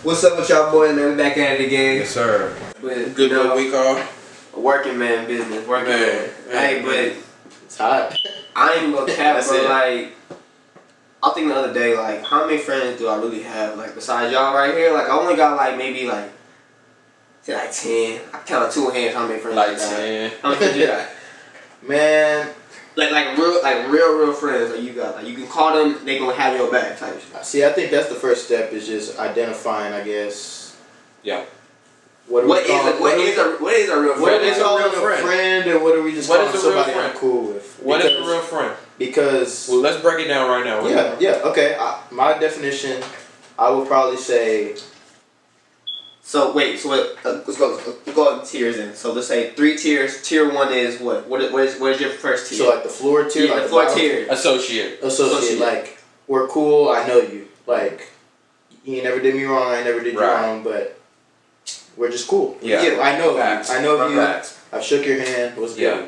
What's up with y'all boys, man? We back at it again. Yes, sir. But, Good week off. Working man business. Working man. Hey, but it's hot. I ain't even gonna cap, bro. Like, I think the other day, like, how many friends do I really have? Like, besides y'all right here, like, I only got like maybe like, say like 10. I count 2 hands. How many friends? Like I got? 10. How many friends you got? Man, like real friends that you got. Like, you can call them, they gonna have your back type shit. see, I think that's the first step is just identifying, I guess. Yeah. What is a real friend? What are we calling a friend, or what are we just calling somebody I'm cool with? What is a real friend? Because well, let's break it down right now. Yeah. Okay. My definition, I would probably say. So wait. Let's go in tiers in. So let's say 3 tiers. Tier 1 is what? What is your first tier? So like the floor tier. Yeah, like the floor tier. Associate. Like, we're cool. I know you. Like, you ain't never did me wrong. I never did you wrong. But we're just cool. Yeah. I know Facts. you. I know you. Facts. I've shook your hand. What's good? Yeah.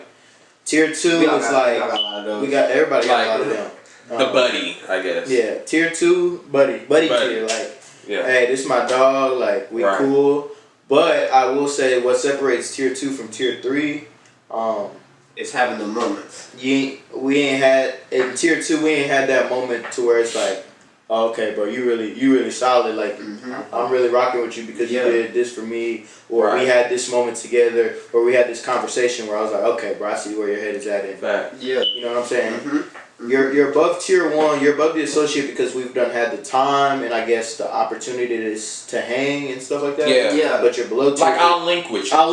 Tier 2 is like everybody got a lot of them. The buddy, I guess. Yeah. Tier 2, buddy tier. Like, hey, this is my dog. Like, we cool. But I will say what separates tier 2 from tier 3, it's having the moments. We ain't had in tier 2. We ain't had that moment to where it's like, oh, okay, bro, you really solid. Like, I'm really rocking with you because you did this for me, or we had this moment together, or we had this conversation where I was like, okay, bro, I see where your head is at. In fact, you know what I'm saying? You're above tier 1. You're above the associate because we've had the time and I guess the opportunity to hang and stuff like that. Yeah. But you're below tier 3. I'll link with you. I'll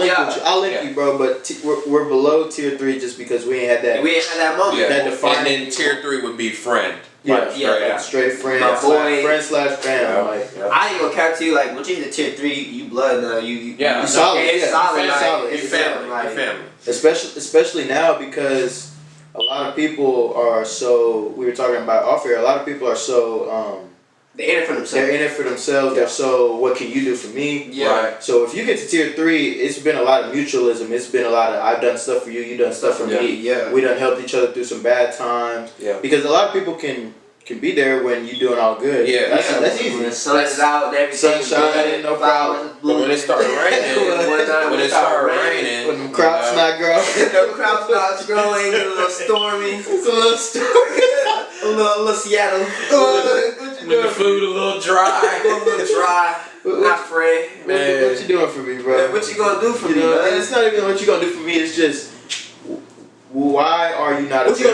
link you, bro. But we're below tier 3 just because we ain't had that. We ain't had that moment. Yeah. That defining. And then tier 3 would be friend. Straight friend. My boy. Friend / fam. I ain't gonna cap to you. Like, once you hit the tier 3, you blood now. You solid. Solid. You family. Especially now because a lot of people are so. We were talking about off air. A lot of people are so. They're in it for themselves. They're so. What can you do for me? Yeah. Right. So if you get to tier 3, it's been a lot of mutualism. It's been a lot of I've done stuff for you. You done stuff for me. Yeah. We done helped each other through some bad times. Yeah. Because a lot of people can be there when you're doing all good. Yeah. That's easy. When the sun is out and everything. Sunshine, no problem. But when it started raining, when the crops not growing, the crops not growing, it's a little stormy. a little Seattle. When the food a little dry. Not Fred. What you doing for me, bro? Yeah, what you gonna do for me? And it's not even what you gonna do for me. It's just why are you not? What you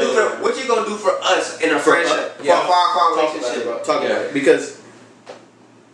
gonna do for us in a friendship? For a far relationship. Talk about it, because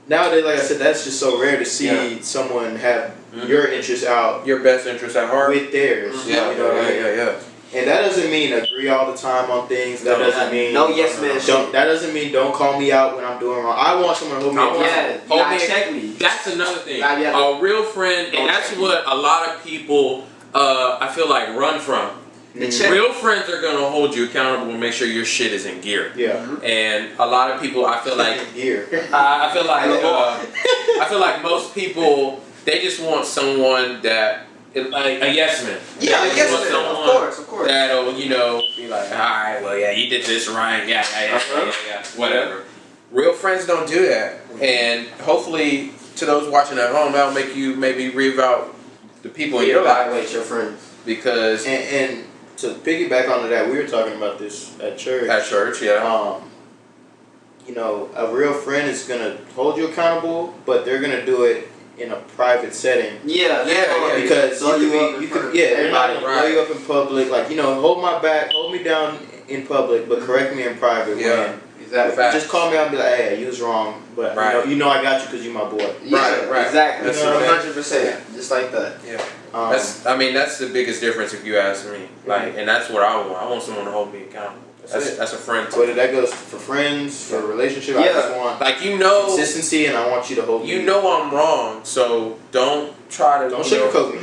nowadays, like I said, that's just so rare to see someone have your interests out, your best interest at heart with theirs. You know what I mean? Yeah. And that doesn't mean agree all the time on things. That doesn't mean no yes man. That doesn't mean don't call me out when I'm doing wrong. I want someone to hold me accountable. Check me. That's another thing. A real friend, and that's what a lot of people I feel like run from. Real friends are gonna hold you accountable and make sure your shit is in gear. Yeah. And a lot of people, I feel like gear. I feel like most people, they just want someone that a yes man. Yeah, a yes man. Of course. That'll be like, all right, well, yeah, you did this right. Yeah, whatever. Real friends don't do that, and hopefully, to those watching at home, that'll make you maybe reevaluate the people in your life. Evaluate your friends. Because and to piggyback onto that, we were talking about this at church. Yeah. A real friend is gonna hold you accountable, but they're gonna do it in a private setting. Yeah. Because you could everybody blow you up in public. Like, hold my back, hold me down in public, but correct me in private. Yeah. Exactly. Just call me out and be like, hey, you was wrong, but I got you because you my boy. Right. Exactly. That's 100%. Just like that. Yeah. That's the biggest difference if you ask me. Like, and that's what I want. I want someone to hold me accountable. That's a friend. Whether that goes for friends, for a relationship, I just want consistency, and I want you to hold me. You know I'm wrong, so don't try to don't sugarcoat me.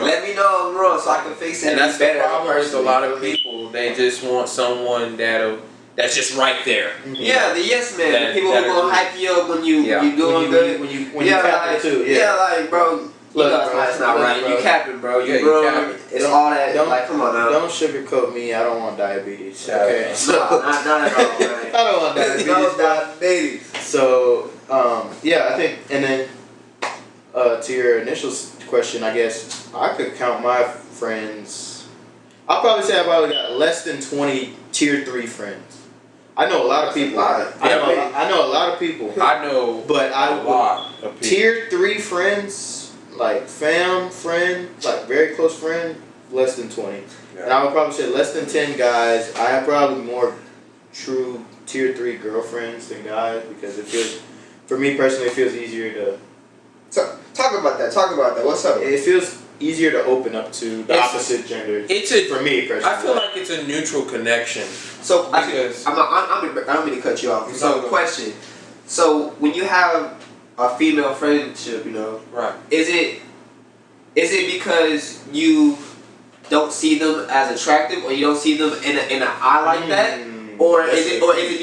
Let me know I'm wrong so I can fix it. And that's the problem with a lot of people. They just want someone that's just right there. Yeah, the yes man. People who gonna hype you up when you doing good. When you tap it too. Yeah, like, bro, Look, that's not right. You capping, bro. You capping. It's all that. Like, come on now. Don't sugarcoat me. I don't want diabetes. Okay. So, not at all, man. I don't want diabetes. No diabetes. So, yeah, I think, and then to your initial question, I guess I could count my friends. I'll probably say I probably got less than 20 tier 3 friends. I know a lot of people. I know a lot of people. I know, but a lot of people. Tier 3 friends, like friend, like very close friend, less than 20. Yeah. And I would probably say less than 10 guys. I have probably more true tier 3 girlfriends than guys because it feels, for me personally, it feels easier to. Talk about that. What's up? It feels easier to open up to the opposite gender. For me personally. I feel like it's a neutral connection. So because I don't mean to cut you off. So question. So when you have a female friendship, you know, right? Is it because you don't see them as attractive, or you don't see them in an eye like that? Or is it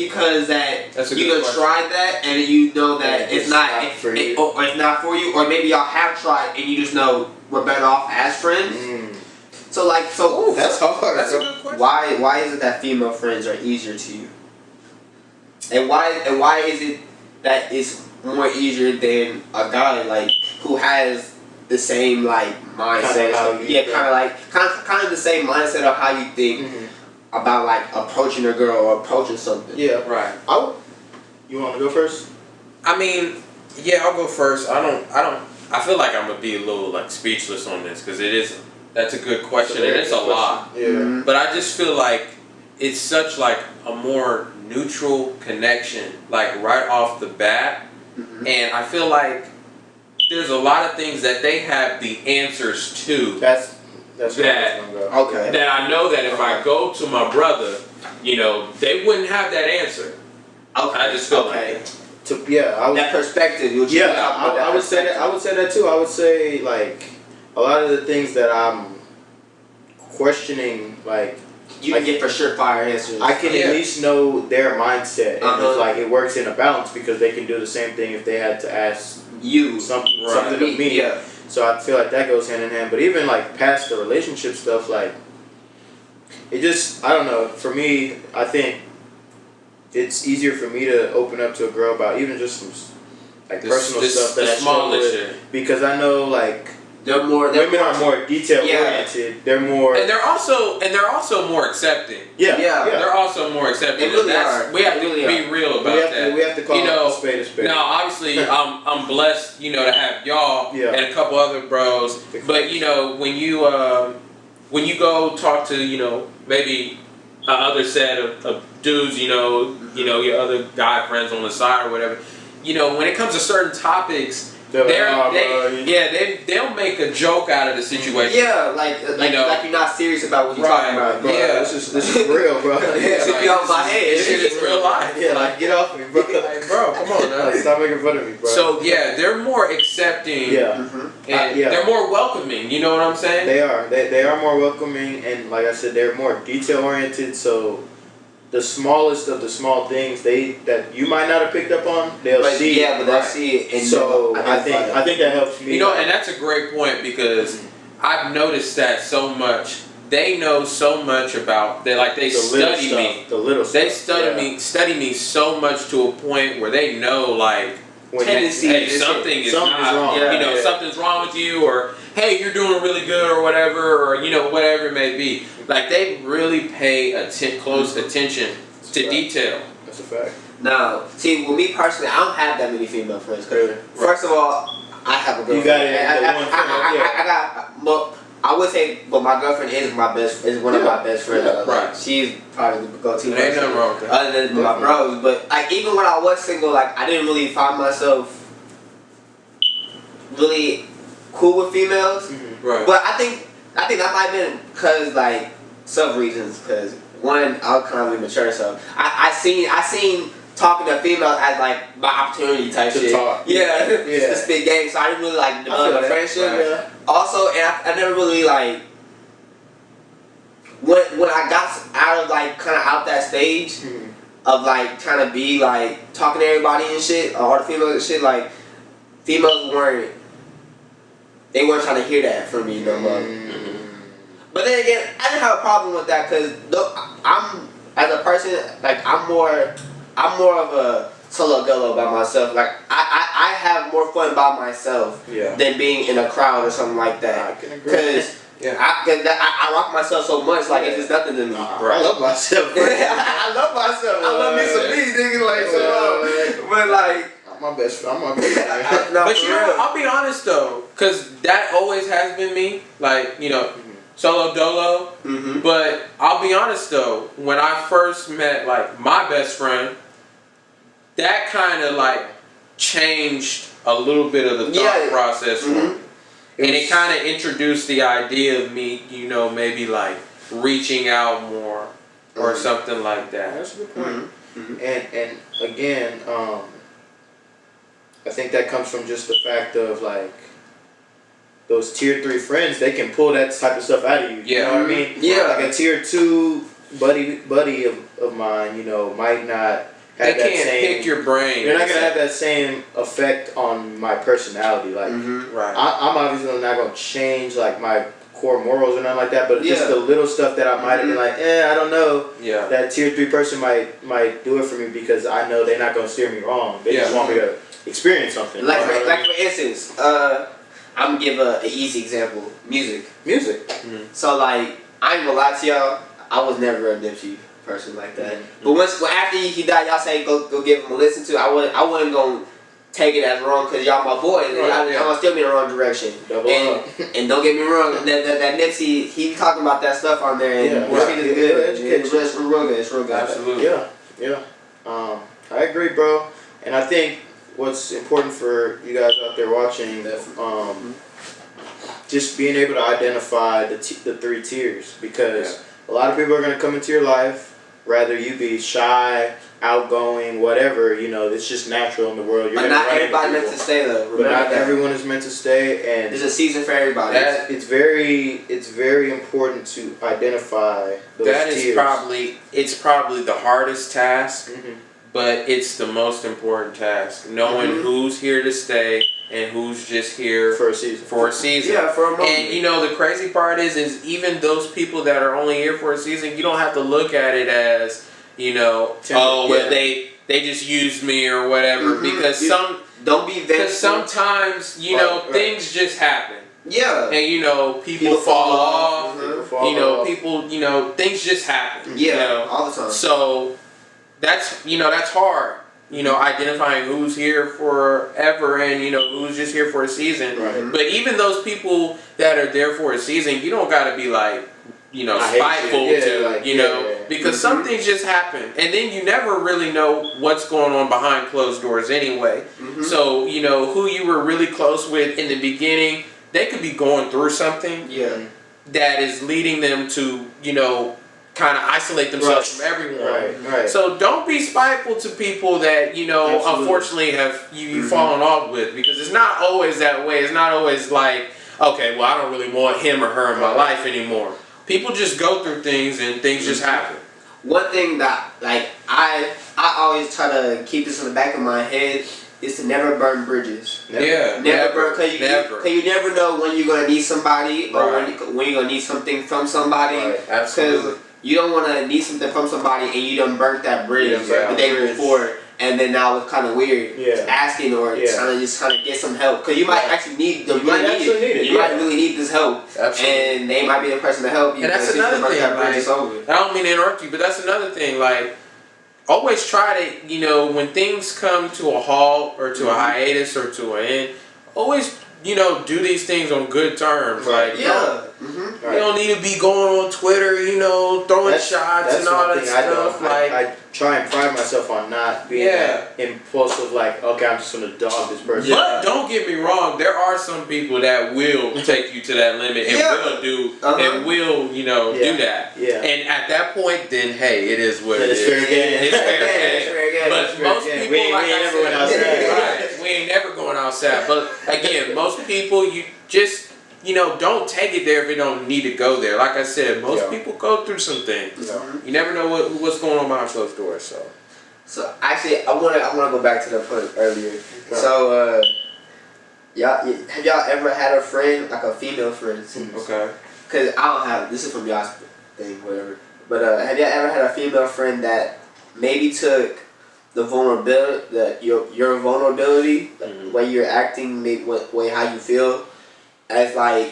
because that you done tried that and you know that it's not for you, or it's not for you, or maybe y'all have tried and you just know we're better off as friends? So that's hard. That's a good question. Why is it that female friends are easier to you? And why is it that it's more easier than a guy like who has the same like mindset? Kind of the same mindset of how you think. About like approaching a girl or approaching something. Yeah, right. You want to go first? I mean, yeah, I'll go first. I feel like I'm gonna be a little like speechless on this because that's a good question and it's a lot. Yeah. But I just feel like it's such like a more neutral connection, like right off the bat, and I feel like there's a lot of things that they have the answers to. That's that I know that if I go to my brother, you know, they wouldn't have that answer. Okay. I just feel like that perspective. I would say that. I would say that too. I would say like a lot of the things that I'm questioning, like you can get for sure fire answers. I can at least know their mindset, and it's like it works in a balance because they can do the same thing if they had to ask you something of me. Yeah. So I feel like that goes hand in hand. But even like past the relationship stuff, like it just, I don't know. For me, I think it's easier for me to open up to a girl about even just some like personal stuff that I struggle with, because I know like women are more detail oriented. They're more, and they're also more accepting. Yeah. They're also more accepting. They really are. We have to be real about that. We have to call a spade a spade. Now, obviously, I'm blessed, you know, to have y'all and a couple other bros. But you know, when you go talk to, you know, maybe other set of dudes, you know, your other guy friends on the side or whatever, you know, when it comes to certain topics. They'll make a joke out of the situation. Yeah, like you're not serious about what you're talking about. Bro. Yeah, this is real, bro. Took you off my head. This shit is real life. Yeah, like get off me, bro. Like, bro, come on now. Stop making fun of me, bro. So they're more accepting. And they're more welcoming. You know what I'm saying? They are. They are more welcoming, and like I said, they're more detail oriented. So the smallest of the small things that you might not have picked up on, they'll see. Yeah, but they'll see it. And so I think that helps me. You know, and that's a great point because I've noticed that so much. They know so much about they study me. The little stuff. They study me so much to a point where they know like tendencies. Something's wrong. Something's wrong with you, or hey, you're doing really good, or whatever, or you know, whatever it may be. Like they really pay close attention to detail. That's a fact. Now, see, with me personally, I don't have that many female friends. First of all, I have a girlfriend. You got it. I got. I would say, but my girlfriend is one of my best friends. Right. She's probably the go-to. There ain't nothing wrong with that. Other than my bros, but like even when I was single, like I didn't really find myself really cool with females. Right. But I think that might have been because like some reasons. Because one, I was kind of mature, so I seen talking to females as like my opportunity type to shit. Talk. To spit game. So I didn't really like develop a friendship. Right. Also, and I never really like when I got out of like kind of out that stage of like trying to be like talking to everybody and shit, all the females and shit. Like females weren't they weren't trying to hear that from me no more. But then again, I didn't have a problem with that because I'm as a person, like I'm more of a solo dolo by myself. Like I have more fun by myself than being in a crowd or something like that. I can agree. Because I rock myself so much, like it's just nothing to me. I love myself. I love myself. I love me some me, nigga. Like, but like. I'm my best friend. No, but you know, I'll be honest though, because that always has been me. Like, you know, solo dolo. But I'll be honest though, when I first met like my best friend, that kind of like changed a little bit of the thought process for me. And it kind of introduced the idea of me, you know, maybe like reaching out more or something like that. That's a good point. And again, I think that comes from just the fact of like those tier 3 friends, they can pull that type of stuff out of you. You know what I mean? Like a tier 2 buddy of mine, you know, might not have they can't pick your brain. They're not gonna have that same effect on my personality. Like, I'm obviously not gonna change like my core morals or nothing like that. But just the little stuff that I might have been like, I don't know. Yeah. That tier 3 person might do it for me because I know they're not gonna steer me wrong. They just want me to experience something. Like for instance, I'm gonna give an easy example. Music. So like, I ain't gonna lie to y'all. I was never a Nipsey person like that. But after he died, y'all say go give him a listen to. I wasn't gonna take it as wrong because y'all my boy. I'm gonna still be in the wrong direction. And don't get me wrong, that Nipsey, he talking about that stuff on there, and it's good. It's real good. It's real good. Absolutely. Yeah. I agree, bro. And I think what's important for you guys out there watching, just being able to identify the 3 tiers, because a lot of people are gonna come into your life. Rather you be shy, outgoing, whatever, you know, it's just natural in the world. But not everybody meant to stay though. But not everyone is meant to stay, and there's a season for everybody. It's very important to identify those tiers. It's probably the hardest task, but it's the most important task. Knowing who's here to stay and who's just here for a season. Yeah, for a moment. And you know, the crazy part is even those people that are only here for a season, you don't have to look at it as, you know, they just used me or whatever, because sometimes, you know, things just happen. Yeah. And you know, people fall off. Things just happen. Yeah, you know? All the time. So that's hard. You know, identifying who's here forever and, you know, who's just here for a season. Right. But even those people that are there for a season, you don't got to be like, you know, spiteful because some things just happen. And then you never really know what's going on behind closed doors anyway. So, you know, who you were really close with in the beginning, they could be going through something that is leading them to, you know, kind of isolate themselves from everyone. Right. So don't be spiteful to people that, you know, unfortunately have you fallen off with, because it's not always that way. It's not always like, okay, well, I don't really want him or her in my life anymore. People just go through things and things just happen. One thing that, like, I always try to keep this in the back of my head is to never burn bridges. Never burn, because you never know when you're going to need somebody or when you're going to need something from somebody. Absolutely. You don't want to need something from somebody and you done burnt that bridge the day before, and then now it's kind of weird asking or trying to get some help, because you might actually need You might really need this help. Absolutely. And they might be the person to help you. And that's another thing. I don't mean to interrupt you, but that's another thing. Like, always try to, you know, when things come to a halt or to a hiatus or to an end, always, you know, do these things on good terms. Like, you don't need to be going on Twitter, you know, throwing shots and all that stuff. I try and pride myself on not being that impulsive, like, okay, I'm just going to dog this person. But don't get me wrong, there are some people that will take you to that limit and will you know, do that. And at that point, then, hey, it is what it is. It's fair game. But most people, we ain't never going outside. But again, most people, you just, you know, don't take it there if it don't need to go there. Like I said, most people go through some things. You never know what's going on behind closed doors. So actually, I wanna go back to the point earlier. So have y'all ever had a friend, like a female friend? Okay. Because I don't have, this is from y'all's thing, whatever. But have y'all ever had a female friend that maybe took the vulnerability, your vulnerability, the way you're acting, maybe way how you feel, as like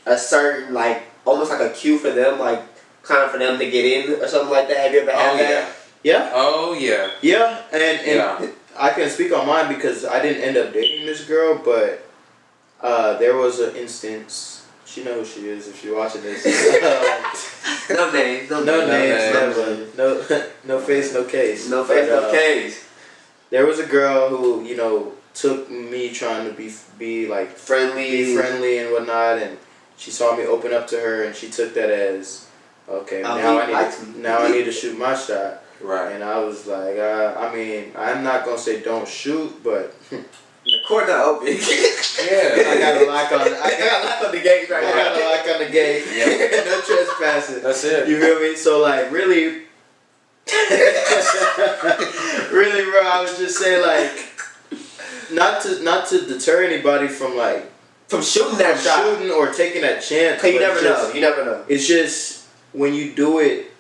a certain, like, almost like a cue for them, like, kind of for them to get in or something like that? Have you ever had that? Yeah. Oh, yeah. Yeah, and I can speak on mine because I didn't end up dating this girl, but there was an instance. She knows who she is if she's watching this. No names, no names, no face, no case. No face, no case. There was a girl who, you know, took me trying to be like friendly and whatnot, and she saw me open up to her, and she took that as, okay, now I need to shoot my shot. Right. And I was like, I mean, I'm not gonna say don't shoot, but the court not open. Yeah. I got a lock on. I got a lock on the gate right now. I got a lock on the gate. Yeah. No trespassing. That's it. You feel me? So like, really, really, bro. I would just say like, not to deter anybody from shooting that shot, shooting or taking that chance. Cause you never know. You never know. It's just when you do it,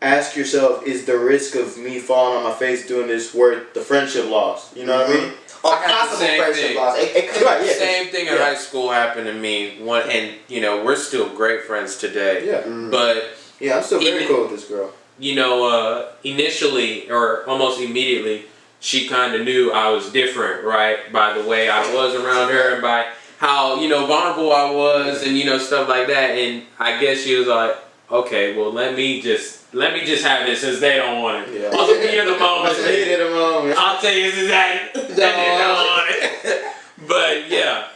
ask yourself: is the risk of me falling on my face doing this worth the friendship loss? You know what I mean? Or possible friendship loss. It could the same thing in high school happened to me. And you know, we're still great friends today. Yeah. But yeah, I'm still very cool with this girl. You know, initially or almost immediately, she kind of knew I was different, right? By the way I was around her and by how, you know, vulnerable I was and, you know, stuff like that. And I guess she was like, okay, well, let me just have it since they don't want it. Yeah. I'll just be in the moment. I'll tell you exactly. They don't want it. But yeah.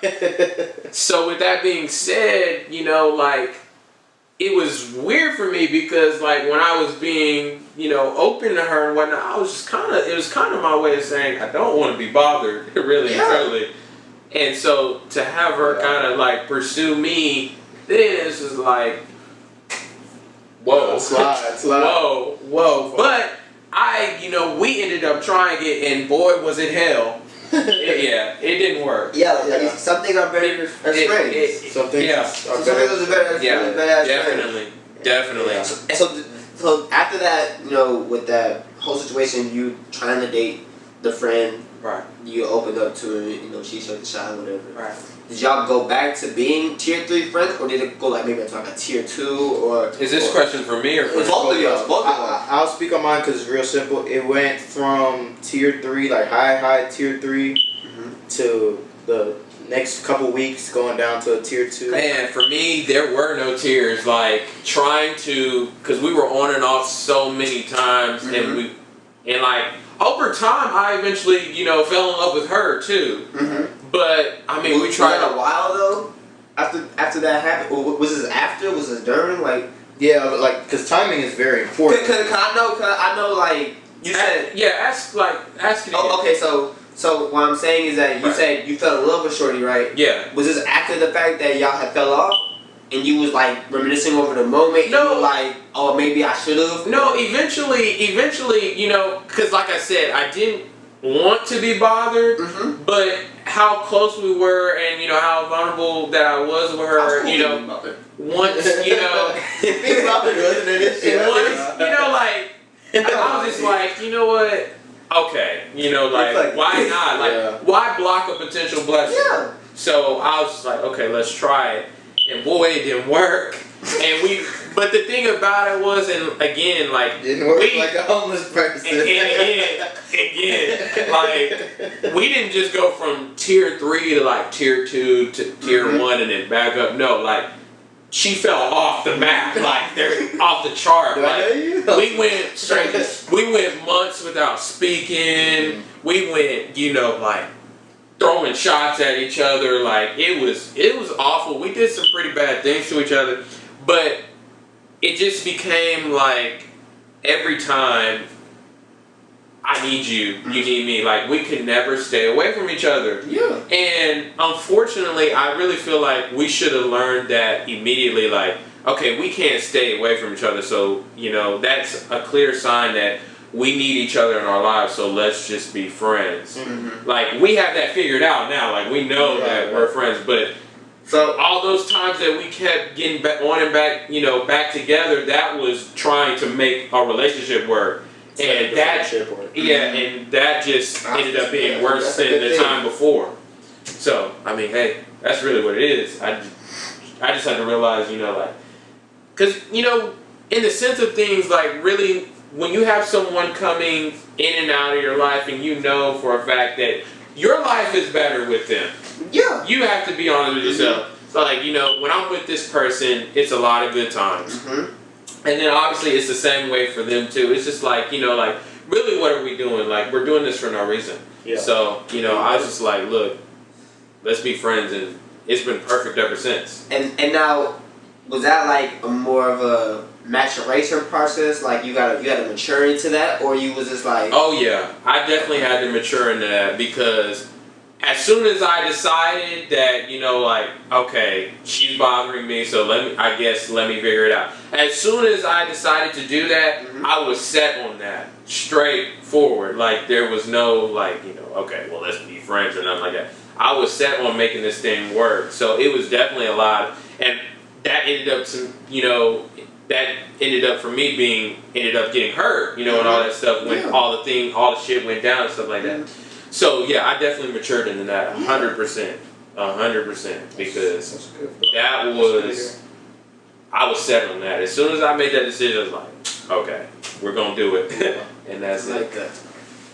So with that being said, you know, like, it was weird for me because, like, when I was being, you know, open to her and whatnot, I was just it was kind of my way of saying I don't want to be bothered, really, truly. And so to have her kind of like pursue me, then it's just like, whoa, slide. whoa. But you know, we ended up trying it, and boy, was it hell. It didn't work. Yeah, some things are better as friends. Some things are better. Definitely. And so after that, you know, with that whole situation, you trying to date the friend, right? You opened up to her, you know, she showed the shot, whatever. Right. Did y'all go back to being tier 3 friends, or did it go like maybe to like a tier 2, or? Is this question for me or for both of y'all? Both of y'all. I'll speak on mine because it's real simple. It went from tier 3, like high tier 3, to the next couple weeks going down to a tier 2. Man, for me, there were no tears. Like trying to, because we were on and off so many times, and like over time, I eventually, you know, fell in love with her too. But I mean, we tried a while though. After that happened, was this after? Was this during? Like, yeah, but like, cause timing is very important. Cause I know, like you said. Ask it. Oh, okay, so what I'm saying is that you said you fell in love with Shorty, right? Yeah. Was this after the fact that y'all had fell off, and you was like reminiscing over the moment? No. And you were like, oh, maybe I should have. No, eventually, you know, because like I said, I didn't want to be bothered, but how close we were, and you know how vulnerable that I was with her, you know, once, you know, you know, like I was just like, you know what, okay, you know, like why not, like why block a potential blessing? Yeah. So I was just like, okay, let's try it, and boy, it didn't work, and but the thing about it was, and again, like didn't work like a homeless person. And again, like we didn't just go from tier 3 to like tier 2 to tier 1 and then back up. No, like she fell off the map, like they're off the chart. Like we went straight. We went months without speaking. We went, you know, like throwing shots at each other. Like it was awful. We did some pretty bad things to each other, but it just became like every time I need you, you need me. Like we could never stay away from each other. Yeah. And unfortunately, I really feel like we should have learned that immediately. Like, okay, we can't stay away from each other. So, you know, that's a clear sign that we need each other in our lives, so let's just be friends. Mm-hmm. Like, we have that figured out now. Like, we know that we're friends, but so all those times that we kept getting back on and back, you know, back together, that was trying to make our relationship work. And that, and that just ended up being worse than the time before. So, I mean, hey, that's really what it is. I just had to realize, you know, like, because, you know, in the sense of things, like, really, when you have someone coming in and out of your life and you know for a fact that your life is better with them, yeah, you have to be honest with yourself. So, like, you know, when I'm with this person, it's a lot of good times. And then, obviously, it's the same way for them, too. It's just like, you know, like, really, what are we doing? Like, we're doing this for no reason. Yeah. So, you know, I was just like, look, let's be friends, and it's been perfect ever since. And now, was that like a more of a maturation process? Like you got to mature into that, or you was just like? Oh yeah, I definitely had to mature into that, because as soon as I decided that, you know, like, okay, she's bothering me, so let me figure it out. As soon as I decided to do that, I was set on that, straightforward. Like, there was no, like, you know, okay, well, let's be friends or nothing like that. I was set on making this thing work. So it was definitely a lot, and that ended up for me ended up getting hurt, you know, and all that stuff when all the shit went down and stuff like that. So yeah, I definitely matured into that 100%, 100%, because I was set on that. As soon as I made that decision, I was like, okay, we're gonna do it, and that's it.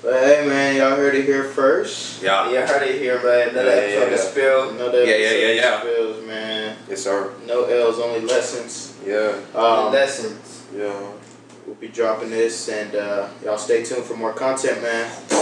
But hey man, y'all heard it here first. Yeah, heard it here, man. Another episode of Spill. Another episode of Spills, man. Yes, sir. No L's, only lessons. Yeah. Lessons. Yeah. We'll be dropping this, and y'all stay tuned for more content, man.